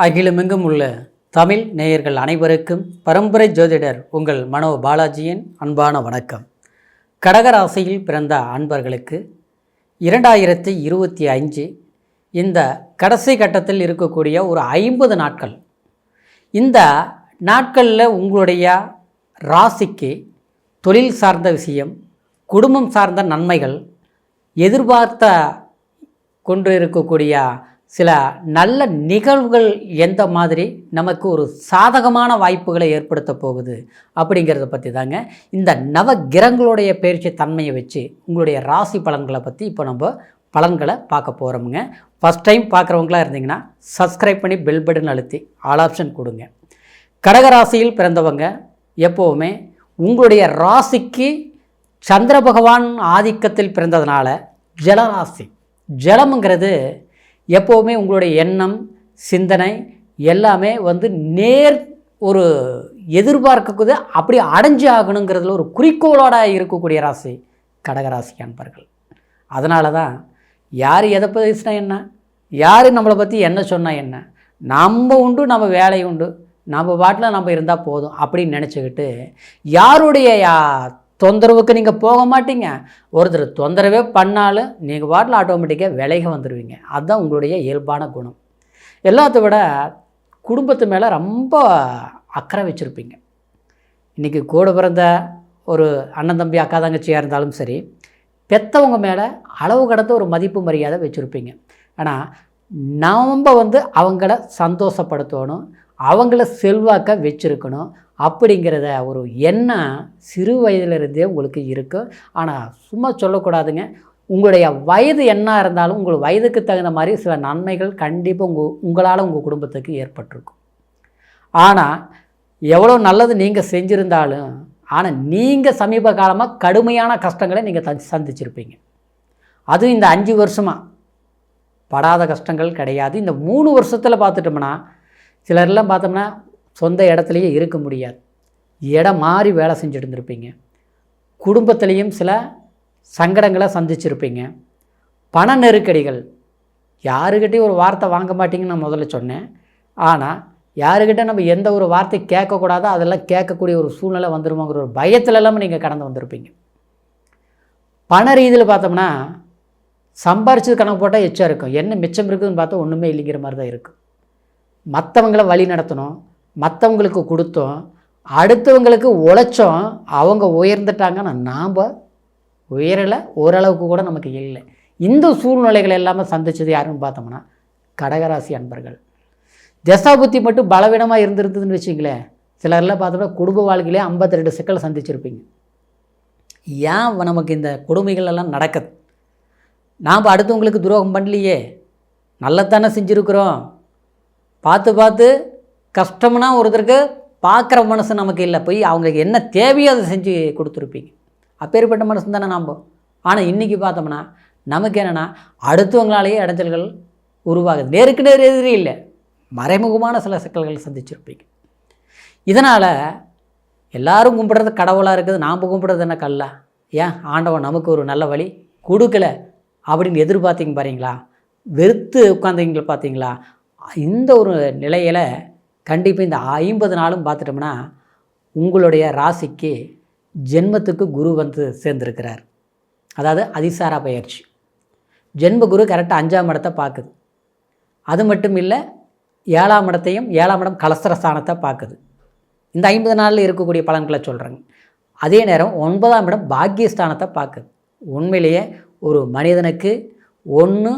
அகிலமெங்கும் உள்ள தமிழ் நேயர்கள் அனைவருக்கும் பரம்பரை ஜோதிடர் உங்கள் மனோ பாலாஜியின் அன்பான வணக்கம். கடகராசியில் பிறந்த அன்பர்களுக்கு 2025 இந்த கடைசி கட்டத்தில் இருக்கக்கூடிய ஒரு 50 நாட்கள், இந்த நாட்களில் உங்களுடைய ராசிக்கு தொழில் சார்ந்த விஷயம், குடும்பம் சார்ந்த நன்மைகள், எதிர்பார்த்த கொண்டு இருக்கக்கூடிய சில நல்ல நிகழ்வுகள் எந்த மாதிரி நமக்கு ஒரு சாதகமான வாய்ப்புகளை ஏற்படுத்த போகுது அப்படிங்கிறத பற்றி தாங்க இந்த நவ கிரகங்களுடைய பயிற்சி தன்மையை வச்சு உங்களுடைய ராசி பலன்களை பற்றி இப்போ நம்ம பலன்களை பார்க்க போகிறோமுங்க. ஃபஸ்ட் டைம் பார்க்குறவங்களாக இருந்தீங்கன்னா சப்ஸ்கிரைப் பண்ணி பெல் பட்டன் அழுத்தி ஆல் ஆப்ஷன் கொடுங்க. கடகராசியில் பிறந்தவங்க எப்போவுமே உங்களுடைய ராசிக்கு சந்திர பகவான் ஆதிக்கத்தில் பிறந்ததுனால ஜலராசி, ஜலம்ங்கிறது எப்போவுமே உங்களுடைய எண்ணம், சிந்தனை எல்லாமே நேர் ஒரு எதிர்பார்க்கக்கூட அப்படி அடைஞ்சு ஆகணுங்கிறதுல ஒரு குறிக்கோளோடு இருக்கக்கூடிய ராசி கடகராசி அன்பர்கள். அதனால தான் யார் எதை பேசினா என்ன, யார் நம்மளை பற்றி என்ன சொன்னால் என்ன, நம்ம உண்டு, நம்ம வேலை உண்டு, நம்ம பாட்டில் நம்ம இருந்தால் போதும் அப்படின்னு நினச்சிக்கிட்டு யாருடைய தொந்தரவுக்கு நீங்கள் போக மாட்டீங்க. ஒருத்தர் தொந்தரவே பண்ணாலும் நீங்கள் பாட்டில் ஆட்டோமேட்டிக்காக விலகி வந்துடுவீங்க. அதுதான் உங்களுடைய இயல்பான குணம். எல்லாத்த விட குடும்பத்து மேலே ரொம்ப அக்கறை வச்சுருப்பீங்க. இன்றைக்கி கூட பிறந்த ஒரு அண்ணன் தம்பி அக்கா தங்கச்சியாக இருந்தாலும் சரி, பெற்றவங்க மேலே அளவு கடந்த ஒரு மதிப்பு மரியாதை வச்சுருப்பீங்க. ஆனால் நம்ம அவங்கள சந்தோஷப்படுத்தணும், அவங்கள செல்வாக்க வச்சுருக்கணும் அப்படிங்கிறத ஒரு எண்ணம் சிறு வயதிலிருந்தே உங்களுக்கு இருக்குது. ஆனால் சும்மா சொல்லக்கூடாதுங்க. உங்களுடைய வயது என்ன இருந்தாலும் உங்கள் வயதுக்கு தகுந்த மாதிரி சில நன்மைகள் கண்டிப்பாக உங்களால் உங்கள் குடும்பத்துக்கு ஏற்பட்டிருக்கும். ஆனால் எவ்வளோ நல்லது நீங்கள் செஞ்சுருந்தாலும், ஆனால் நீங்கள் சமீப காலமாக கடுமையான கஷ்டங்களை நீங்கள் சந்திச்சிருப்பீங்க. அதுவும் இந்த 5 வருஷமாக படாத கஷ்டங்கள் கிடையாது. இந்த 3 வருஷத்தில் பார்த்துட்டோம்னா சிலர்லாம் பார்த்தோம்னா சொந்த இடத்துலையே இருக்க முடியாது, இடம் மாறி வேலை செஞ்சுட்டு இருந்திருப்பீங்க. குடும்பத்துலேயும் சில சங்கடங்களை சந்திச்சிருப்பீங்க. பண நெருக்கடிகள், யாருக்கிட்டையும் ஒரு வார்த்தை வாங்க மாட்டிங்கன்னு நான் முதல்ல சொன்னேன். ஆனால் யாருக்கிட்ட நம்ம எந்த ஒரு வார்த்தை கேட்கக்கூடாதோ அதெல்லாம் கேட்கக்கூடிய ஒரு சூழ்நிலை வந்துருமோங்கிற ஒரு பயத்தில் எல்லாமே நீங்கள் கடந்து வந்திருப்பீங்க. பண ரீதியில் பார்த்தோம்னா சம்பாரிச்சது கணக்கு போட்டால் எச்சா இருக்கும், என்ன மிச்சம் இருக்குதுன்னு பார்த்தா ஒன்றுமே இல்லைங்கிற மாதிரி தான் இருக்கும். மற்றவங்கள வழி நடத்தணும், மற்றவங்களுக்கு கொடுத்தோம், அடுத்தவங்களுக்கு உழைச்சோம், அவங்க உயர்ந்துட்டாங்கன்னா நாம் உயரலை, ஓரளவுக்கு கூட நமக்கு இல்லை. இந்த சூழ்நிலைகள் எல்லாமே சந்தித்தது யாருன்னு பார்த்தோம்னா கடகராசி அன்பர்கள். தசாபுத்தி மட்டும் பலவீனமாக இருந்திருந்ததுன்னு வச்சிங்களேன், சிலர்லாம் பார்த்தோம்னா குடும்ப வாழ்க்கையிலே 52 சிக்கல் சந்திச்சிருப்பீங்க. ஏன் நமக்கு இந்த கொடுமைகள் எல்லாம் நடக்குது? நாம் அடுத்தவங்களுக்கு துரோகம் பண்ணலையே, நல்லதானே செஞ்சுருக்குறோம். பார்த்து கஷ்டம்னா ஒருத்தருக்கு பார்க்குற மனசு நமக்கு இல்லை, போய் அவங்களுக்கு என்ன தேவையோ அதை செஞ்சு கொடுத்துருப்பீங்க. அப்பேற்பட்ட மனசு தானே நாம். ஆனால் இன்றைக்கி பார்த்தோம்னா நமக்கு என்னென்னா அடுத்தவங்களாலேயே இடைஞ்சல்கள் உருவாகுது. நேருக்கு நேர் எதிரி இல்லை, மறைமுகமான சில சிக்கல்கள் சந்திச்சிருப்பீங்க. இதனால் எல்லோரும் கும்பிட்றது கடவுளாக இருக்குது, நாம் கும்பிட்றது என்ன கல்லா? ஏன் ஆண்டவன் நமக்கு ஒரு நல்ல வழி கொடுக்கல அப்படின்னு எதிர்பார்த்திங்க பாருங்களா, வெறுத்து உட்காந்தீங்க பார்த்தீங்களா? இந்த ஒரு நிலையில் கண்டிப்பாக இந்த 50 நாளும் பார்த்துட்டோம்னா உங்களுடைய ராசிக்கு ஜென்மத்துக்கு குரு சேர்ந்துருக்கிறார். அதாவது அதிசாரா பயிற்சி. ஜென்ம குரு கரெக்டாக 5ஆம் இடத்தை பார்க்குது. அது மட்டும் இல்லை, 7ஆம் இடத்தையும், 7ஆம் இடம் கலஸ்திரஸ்தானத்தை பார்க்குது. இந்த 50 நாளில் இருக்கக்கூடிய பலன்களை சொல்கிறேங்க. அதே நேரம் 9ஆம் இடம் பாக்கியஸ்தானத்தை பார்க்குது. உண்மையிலேயே ஒரு மனிதனுக்கு 1,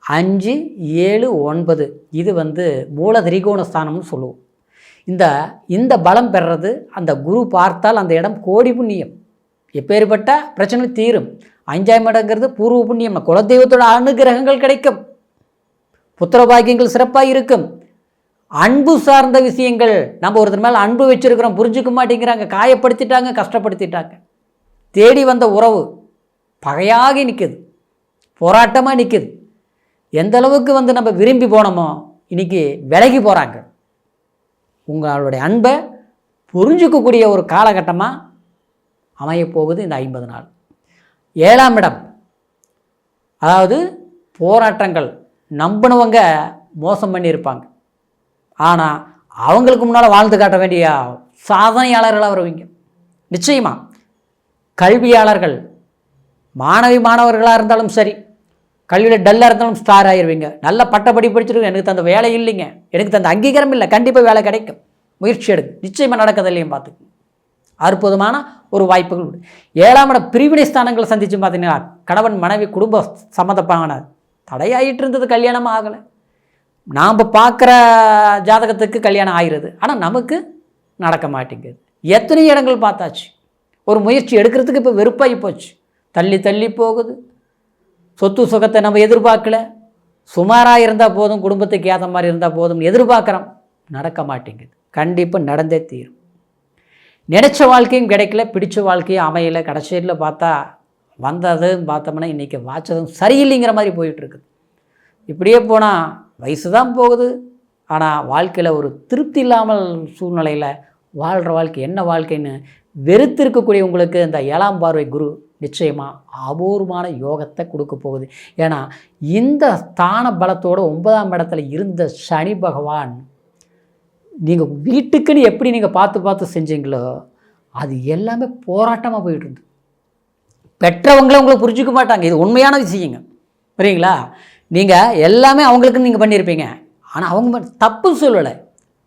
5, 7, 9 இது மூல திரிகோணஸ்தானம்னு சொல்லுவோம். இந்த பலம் பெறுறது அந்த குரு பார்த்தால் அந்த இடம் கோடி புண்ணியம், எப்பேற்பட்ட பிரச்சனை தீரும். 5ஆம் இடங்கிறது பூர்வ புண்ணியம், குலதெய்வத்தோட அனுகிரகங்கள் கிடைக்கும், புத்திர பாக்கியங்கள் சிறப்பாக இருக்கும். அன்பு சார்ந்த விஷயங்கள், நம்ம ஒருத்தர் மேலே அன்பு வச்சுருக்கிறோம், புரிஞ்சுக்க மாட்டேங்கிறாங்க, காயப்படுத்திட்டாங்க, கஷ்டப்படுத்திட்டாங்க. தேடி வந்த உறவு பகையாகி நிற்குது, போராட்டமாக நிற்குது. எந்த அளவுக்கு நம்ம விரும்பி போனோமோ இன்றைக்கி விலகி போகிறாங்க. உங்களுடைய அன்பை புரிஞ்சிக்கக்கூடிய ஒரு காலகட்டமாக அமையப்போகுது இந்த 50 நாள். 7ஆம் இடம், அதாவது போராட்டங்கள், நம்பினவங்க மோசம் பண்ணியிருப்பாங்க, ஆனால் அவங்களுக்கு முன்னால் வாழ்ந்து காட்ட வேண்டிய சாதனையாளர்களாக வருவீங்க. நிச்சயமாக கல்வியாளர்கள், மாணவர்களாக இருந்தாலும் சரி, கல்வியில் டல்லாக இருந்தாலும் ஸ்டார் ஆகிடுவீங்க. நல்ல பட்டப்படி படிச்சிருக்கு, எனக்கு தந்த வேலை இல்லைங்க, எனக்கு தந்த அங்கீகாரம் இல்லை, கண்டிப்பாக வேலை கிடைக்கும், முயற்சி எடுக்கு, நிச்சயமாக நடக்குது இல்லையும் பார்த்துக்கு. அற்புதமான ஒரு வாய்ப்புகள் உண்டு. 7ஆம் இட பிரிவினை ஸ்தானங்களை சந்தித்து பார்த்தீங்கன்னா கணவன் மனைவி குடும்ப சம்மந்தப்பான தடையாயிட்டு இருந்தது, கல்யாணம் ஆகலை. நாம் பார்க்குற ஜாதகத்துக்கு கல்யாணம் ஆகிறது, ஆனால் நமக்கு நடக்க மாட்டேங்குது. எத்தனை இடங்கள் பார்த்தாச்சு, ஒரு முயற்சி எடுக்கிறதுக்கு இப்போ வெறுப்பாகி போச்சு, தள்ளி தள்ளி போகுது. சொத்து சுகத்தை நம்ம எதிர்பார்க்கல, சுமாராக இருந்தால் போதும், குடும்பத்துக்கு ஏற்ற மாதிரி இருந்தால் போதும் எதிர்பார்க்குறோம், நடக்க மாட்டேங்குது. கண்டிப்பாக நடந்தே தீரும். நினச்ச வாழ்க்கையும் கிடைக்கல, பிடிச்ச வாழ்க்கையும் அமையலை. கடைசியில் பார்த்தா வந்ததுன்னு பார்த்தோம்னா இன்றைக்கி வாச்சதும் சரியில்லைங்கிற மாதிரி போயிட்டுருக்குது. இப்படியே போனால் வயசு தான் போகுது, ஆனால் வாழ்க்கையில் ஒரு திருப்தி இல்லாமல் சூழ்நிலையில் வாழ்கிற வாழ்க்கை என்ன வாழ்க்கைன்னு வெறுத்து இருக்கக்கூடிய உங்களுக்கு இந்த 7ஆம் பார்வை குரு நிச்சயமாக அபூர்வமான யோகத்தை கொடுக்க போகுது. ஏன்னா இந்த ஸ்தான பலத்தோடு 9ஆம் இடத்துல இருந்த சனி பகவான் நீங்கள் வீட்டுக்குன்னு எப்படி நீங்கள் பார்த்து செஞ்சீங்களோ அது எல்லாமே போராட்டமாக போயிட்டு இருந்து. பெற்றவங்களே உங்களை புரிஞ்சிக்க மாட்டாங்க, இது உண்மையான விஷயங்க, புரியுங்களா? நீங்கள் எல்லாமே அவங்களுக்குன்னு நீங்கள் பண்ணியிருப்பீங்க, ஆனால் அவங்க தப்பு சொல்லலை,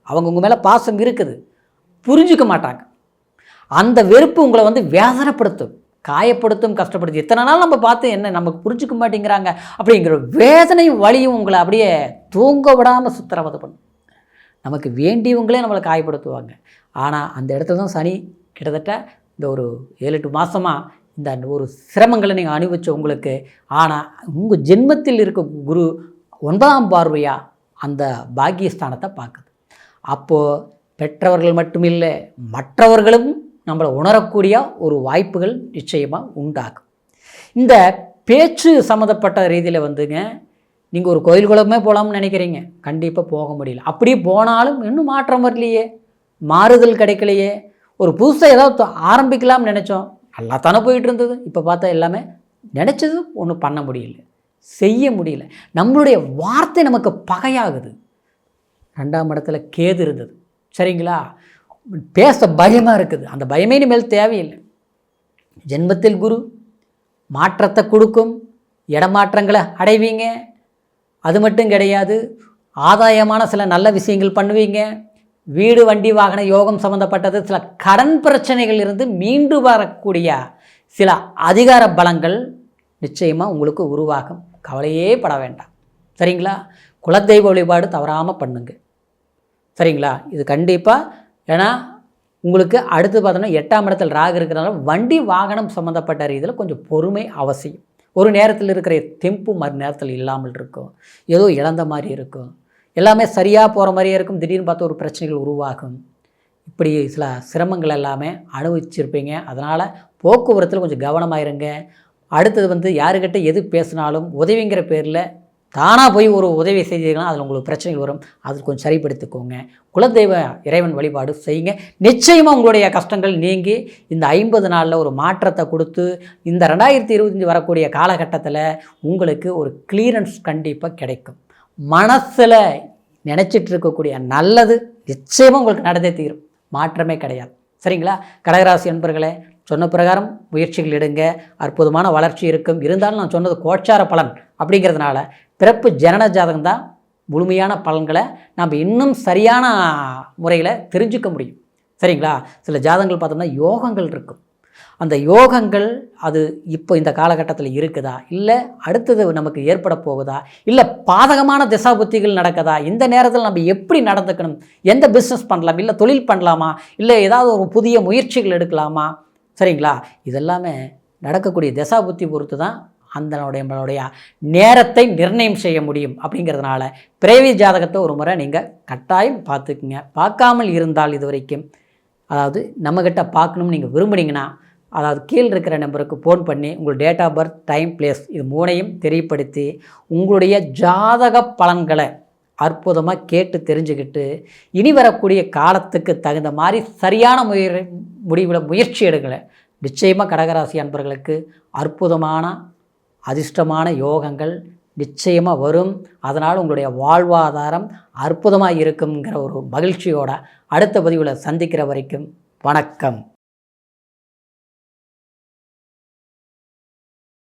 அவங்க உங்கள் மேலே பாசம் இருக்குது, புரிஞ்சிக்க மாட்டாங்க. அந்த வெறுப்பு உங்களை வேதனைப்படுத்தும், காயப்படுத்தும், கஷ்டப்படுத்தும். இத்தனை நாள் நம்ம பார்த்து என்ன நமக்கு புரிஞ்சிக்க மாட்டேங்கிறாங்க அப்படிங்கிற வேதனையும் வலியும் உங்களை அப்படியே தூங்க விடாமல் சுத்தரவதை பண்ணும். நமக்கு வேண்டியவங்களே நம்மளை காயப்படுத்துவாங்க. ஆனால் அந்த இடத்துல தான் சனி கிட்டத்தட்ட இந்த ஒரு 7-8 மாதமாக இந்த ஒரு சிரமங்களை நீங்கள் அனுபவிச்ச உங்களுக்கு. ஆனால் உங்கள் ஜென்மத்தில் இருக்க குரு 9ஆம் பார்வையாக அந்த பாக்கியஸ்தானத்தை பார்க்குது. அப்போது பெற்றவர்கள் மட்டுமில்லை, மற்றவர்களும் நம்மளை உணரக்கூடிய ஒரு வாய்ப்புகள் நிச்சயமாக உண்டாகும். இந்த பேச்சு சம்மந்தப்பட்ட ரீதியில் நீங்கள் ஒரு கோயில் குளமே போகலாம்னு நினைக்கிறீங்க, கண்டிப்பாக போக முடியல. அப்படியே போனாலும் இன்னும் மாற்றம் வரலையே, மாறுதல் கிடைக்கலையே. ஒரு புதுசாக ஏதாவது ஆரம்பிக்கலாம்னு நினச்சோம், நல்லா தானே போயிட்டு இருந்தது, இப்போ பார்த்தா எல்லாமே நினச்சது ஒன்றும் பண்ண முடியல, செய்ய முடியல. நம்மளுடைய வார்த்தை நமக்கு பகையாகுது. 2ஆம் இடத்துல கேது இருந்தது, சரிங்களா? பேச பயமாக இருக்குது, அந்த பயமே இனிமேல் தேவையில்லை. ஜென்மத்தில் குரு மாற்றத்தை கொடுக்கும், இடமாற்றங்களை அடைவீங்க. அது மட்டும் கிடையாது, ஆதாயமான சில நல்ல விஷயங்கள் பண்ணுவீங்க. வீடு வண்டி வாகன யோகம் சம்மந்தப்பட்டது, சில கடன் பிரச்சனைகள் இருந்து மீண்டு வரக்கூடிய சில அதிகார பலங்கள் நிச்சயமாக உங்களுக்கு உருவாகும். கவலையே பட வேண்டாம், சரிங்களா? குலதெய்வ வழிபாடு தவறாமல் பண்ணுங்க, சரிங்களா? இது கண்டிப்பாக. ஏன்னா உங்களுக்கு அடுத்து பார்த்தோன்னா 8ஆம் இடத்தில் ராகு இருக்கிறனால வண்டி வாகனம் சம்மந்தப்பட்ட ரீதியில் கொஞ்சம் பொறுமை அவசியம். ஒரு நேரத்தில் இருக்கிற தெம்பு மறு நேரத்தில் இல்லாமல் இருக்கும், ஏதோ இழந்த மாதிரி இருக்கும், எல்லாமே சரியாக போகிற மாதிரியே இருக்கும், திடீர்னு பார்த்து ஒரு பிரச்சனைகள் உருவாகும். இப்படி சில சிரமங்கள் எல்லாமே அனுபவிச்சிருப்பீங்க. அதனால் போக்குவரத்தில் கொஞ்சம் கவனமாக இருங்க. அடுத்தது யாருக்கிட்ட எது பேசினாலும் உதவிங்கிற பேரில் தானாக போய் ஒரு உதவி செய்தீங்கன்னா அதில் உங்களுக்கு பிரச்சனைகள் வரும், அது கொஞ்சம் சரிப்படுத்திக்கோங்க. குலதெய்வ இறைவன் வழிபாடு செய்யுங்க, நிச்சயமாக உங்களுடைய கஷ்டங்கள் நீங்கி இந்த 50 நாளில் ஒரு மாற்றத்தை கொடுத்து இந்த 2025 வரக்கூடிய காலகட்டத்தில் உங்களுக்கு ஒரு கிளியரன்ஸ் கண்டிப்பாக கிடைக்கும். மனசில் நினச்சிட்டு இருக்கக்கூடிய நல்லது நிச்சயமாக உங்களுக்கு நடந்தே தீரும், மாற்றமே கிடையாது, சரிங்களா? கடகராசி அன்பர்களே, சொன்ன பிரகாரம் முயற்சிகள் எடுங்க, அற்புதமான வளர்ச்சி இருக்கும். இருந்தாலும் நான் சொன்னது கோச்சார பலன் அப்படிங்கிறதுனால பிறப்பு ஜனன ஜாதகம் தான் முழுமையான பலன்களை நம்ம இன்னும் சரியான முறையில் தெரிஞ்சுக்க முடியும், சரிங்களா? சில ஜாதகங்கள் பார்த்தோம்னா யோகங்கள் இருக்கும், அந்த யோகங்கள் அது இப்போ இந்த காலகட்டத்தில் இருக்குதா, இல்லை அடுத்தது நமக்கு ஏற்பட போகுதா, இல்லை பாதகமான திசாபுத்திகள் நடக்குதா, இந்த நேரத்தில் நம்ம எப்படி நடந்துக்கணும், எந்த பிஸ்னஸ் பண்ணலாம், இல்லை தொழில் பண்ணலாமா, இல்லை ஏதாவது ஒரு புதிய முயற்சிகள் எடுக்கலாமா, சரிங்களா? இதெல்லாமே நடக்கக்கூடிய திசாபுத்தி பொறுத்து தான் நம்மளுடைய நேரத்தை நிர்ணயம் செய்ய முடியும். அப்படிங்கிறதுனால பிறவி ஜாதகத்தை ஒரு முறை நீங்கள் கட்டாயம் பார்த்துக்குங்க. பார்க்காமல் இருந்தால் இது வரைக்கும், அதாவது நம்மக்கிட்ட பார்க்கணும்னு நீங்கள் விரும்புனீங்கன்னா, அதாவது கீழே இருக்கிற நம்பருக்கு ஃபோன் பண்ணி உங்கள் date of birth, time, place இது 3ஐயும் தெரியப்படுத்தி உங்களுடைய ஜாதக பலன்களை அற்புதமாக கேட்டு தெரிஞ்சுக்கிட்டு இனி வரக்கூடிய காலத்துக்கு தகுந்த மாதிரி சரியான முடிவில் முயற்சி எடுக்கலை. நிச்சயமாக கடகராசி அன்பர்களுக்கு அற்புதமான அதிர்ஷ்டமான யோகங்கள் நிச்சயமாக வரும். அதனால் உங்களுடைய வாழ்வாதாரம் அற்புதமாக இருக்குங்கிற ஒரு மகிழ்ச்சியோட அடுத்த பதிவில் சந்திக்கிற வரைக்கும் வணக்கம்.